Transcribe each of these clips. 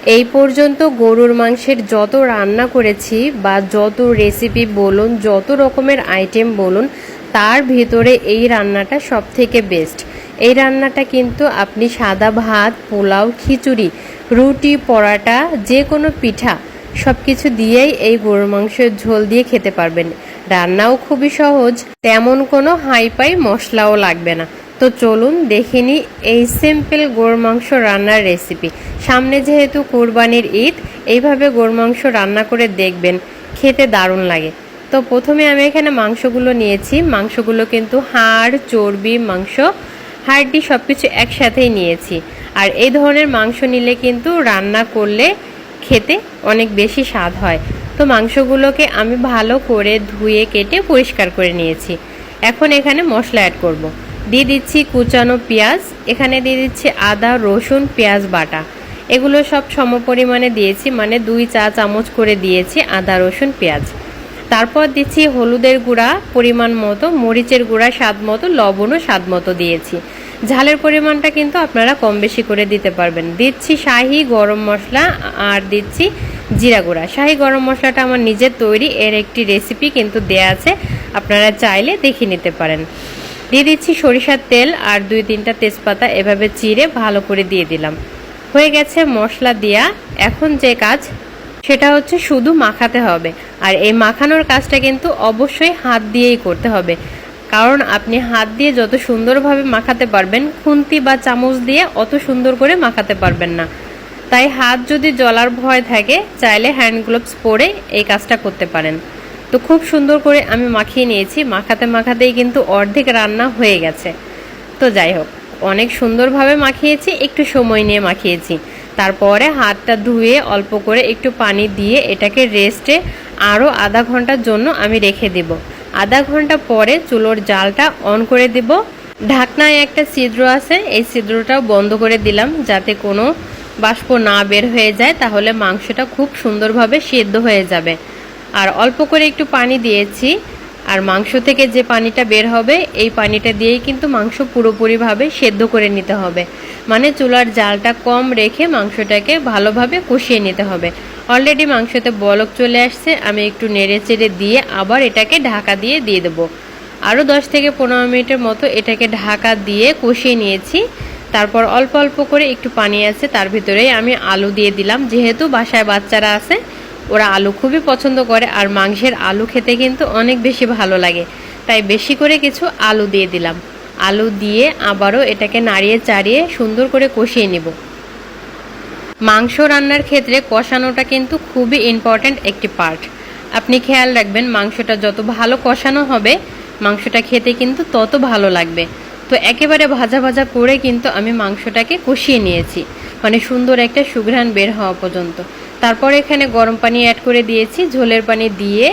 এই পর্যন্ত গরুর মাংসের যত রান্না করেছি বা যত রেসিপি বলুন, যত রকমের আইটেম বলুন, তার ভিতরে এই রান্নাটা সব থেকে বেস্ট। এই রান্নাটা কিন্তু আপনি সাদা ভাত, পোলাও, খিচুড়ি, রুটি, পরাটা, যে কোনো পিঠা সব কিছু দিয়েই এই গরুর মাংসের ঝোল দিয়ে খেতে পারবেন। রান্নাও খুবই সহজ, তেমন কোনো হাইফাই মশলাও লাগবে না। তো চলুন দেখে নিই এই সিম্পল গরুর মাংস রান্নার রেসিপি। সামনে যেহেতু কুরবানির ঈদ, এইভাবে গরুর মাংস রান্না করে দেখবেন, খেতে দারুণ লাগে। তো প্রথমে আমি এখানে মাংসগুলো নিয়েছি। মাংসগুলো কিন্তু হাড়, চর্বি, মাংস, হাড্ডি সব কিছু একসাথেই নিয়েছি। আর এই ধরনের মাংস নিলে কিন্তু রান্না করলে খেতে অনেক বেশি স্বাদ হয়। তো মাংসগুলোকে আমি ভালো করে ধুয়ে কেটে পরিষ্কার করে নিয়েছি। এখন এখানে মশলা অ্যাড করব। দিয়ে দিচ্ছি কুচানো পেঁয়াজ, এখানে দিয়ে দিচ্ছি আদা, রসুন, পেঁয়াজ বাটা। এগুলো সব সমপরিমাণে দিয়েছি, মানে 2 চা চামচ করে দিয়েছি আদা, রসুন, পেঁয়াজ। তারপর দিচ্ছি হলুদের গুঁড়া পরিমাণ মতো, মরিচের গুঁড়া স্বাদ মতো, লবণও স্বাদ মতো দিয়েছি। ঝালের পরিমাণটা কিন্তু আপনারা কম বেশি করে দিতে পারবেন। দিচ্ছি শাহি গরম মশলা আর দিচ্ছি জিরা গুঁড়া। শাহি গরম মশলাটা আমার নিজের তৈরি, এর একটি রেসিপি কিন্তু দেয়া আছে, আপনারা চাইলে দেখে নিতে পারেন। দিয়ে দিচ্ছি সরিষার তেল আর 2-3টা তেজপাতা এভাবে চিড়ে ভালো করে দিয়ে দিলাম। হয়ে গেছে মশলা দেয়া। এখন যে কাজ সেটা হচ্ছে শুধু মাখাতে হবে। আর এই মাখানোর কাজটা কিন্তু অবশ্যই হাত দিয়েই করতে হবে, কারণ আপনি হাত দিয়ে যত সুন্দরভাবে মাখাতে পারবেন, খুন্তি বা চামচ দিয়ে অত সুন্দর করে মাখাতে পারবেন না। তাই হাত যদি জ্বলার ভয় থাকে, চাইলে হ্যান্ড গ্লোভস পরে এই কাজটা করতে পারেন। তো খুব সুন্দর করে আমি মাখিয়ে নিয়েছি। মাখাতে মাখাতেই কিন্তু অর্ধেক রান্না হয়ে গেছে। তো যাই হোক, অনেক সুন্দরভাবে মাখিয়েছি, একটু সময় নিয়ে মাখিয়েছি। তারপরে হাতটা ধুয়ে অল্প করে একটু পানি দিয়ে এটাকে রেস্টে আরও আধা ঘন্টার জন্য আমি রেখে দেব। আধা ঘন্টা পরে চুলোর জালটা অন করে দেব। ঢাকনায় একটা ছিদ্র আছে, এই ছিদ্রটাও বন্ধ করে দিলাম যাতে কোনো বাষ্প না বের হয়ে যায়, তাহলে মাংসটা খুব সুন্দরভাবে সিদ্ধ হয়ে যাবে। আর অল্প করে একটু পানি দিয়েছি, আর মাংস থেকে যে পানিটা বের হবে এই পানিটা দিয়েই কিন্তু মাংস পুরোপুরিভাবে সেদ্ধ করে নিতে হবে। মানে চুলার জালটা কম রেখে মাংসটাকে ভালোভাবে কষিয়ে নিতে হবে। অলরেডি মাংসতে বলক চলে আসছে, আমি একটু নেড়ে চেড়ে দিয়ে আবার এটাকে ঢাকা দিয়ে দেবো। আরও 10 থেকে 15 মিনিটের মতো এটাকে ঢাকা দিয়ে কষিয়ে নিয়েছি। তারপর অল্প অল্প করে একটু পানি আছে, তার ভিতরেই আমি আলু দিয়ে দিলাম। যেহেতু বাসায় বাচ্চারা আছে, ওরা আলু খুবই পছন্দ করে, আর মাংসের আলু খেতে কিন্তু অনেক বেশি ভালো লাগে, তাই বেশি করে কিছু আলু দিয়ে দিলাম। আলু দিয়ে আবারও এটাকে নাড়িয়ে চাড়িয়ে সুন্দর করে কষিয়ে নিব। মাংস রান্নার ক্ষেত্রে কষানোটা কিন্তু খুবই ইম্পর্ট্যান্ট একটি পার্ট। আপনি খেয়াল রাখবেন, মাংসটা যত ভালো কষানো হবে মাংসটা খেতে কিন্তু তত ভালো লাগবে। তো একেবারে ভাজা ভাজা করে কিন্তু আমি মাংসটাকে কষিয়ে নিয়েছি, মানে সুন্দর একটা সুঘ্রাণ বের হওয়া পর্যন্ত। তারপর এখানে গরম পানি অ্যাড করে দিয়েছি, ঝোলের পানি দিয়ে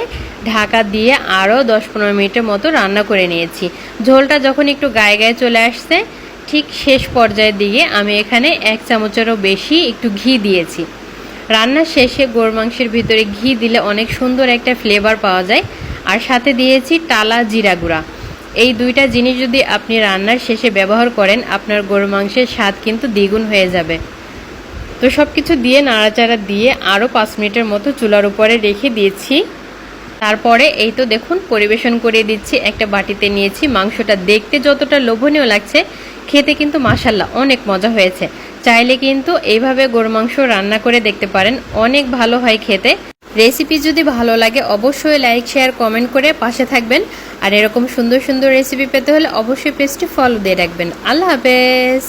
ঢাকা দিয়ে আরও 10-15 মিনিটের মতো রান্না করে নিয়েছি। ঝোলটা যখন একটু গায়ে গায়ে চলে আসছে, ঠিক শেষ পর্যায়ের দিকে আমি এখানে 1 চামচেরও বেশি একটু ঘি দিয়েছি। রান্নার শেষে গরুর মাংসের ভিতরে ঘি দিলে অনেক সুন্দর একটা ফ্লেভার পাওয়া যায়। আর সাথে দিয়েছি টালা জিরা গুঁড়া। এই 2টা জিনিস যদি আপনি রান্নার শেষে ব্যবহার করেন, আপনার গরুর মাংসের স্বাদ কিন্তু দ্বিগুণ হয়ে যাবে। তো সব কিছু দিয়ে নাড়াচাড়া দিয়ে আরও 5 মিনিটের মতো চুলার উপরে রেখে দিয়েছি। তারপরে এই তো দেখুন পরিবেশন করে দিচ্ছি। একটা বাটিতে নিয়েছি। মাংসটা দেখতে যতটা লোভনীয় লাগছে, খেতে কিন্তু মাশাআল্লাহ অনেক মজা হয়েছে। চাইলে কিন্তু এইভাবে গরুর মাংস রান্না করে দেখতে পারেন, অনেক ভালো হয় খেতে। রেসিপি যদি ভালো লাগে অবশ্যই লাইক, শেয়ার, কমেন্ট করে পাশে থাকবেন। আর এরকম সুন্দর সুন্দর রেসিপি পেতে হলে অবশ্যই পেজটি ফলো দিয়ে রাখবেন। আল্লাহ হাফেজ।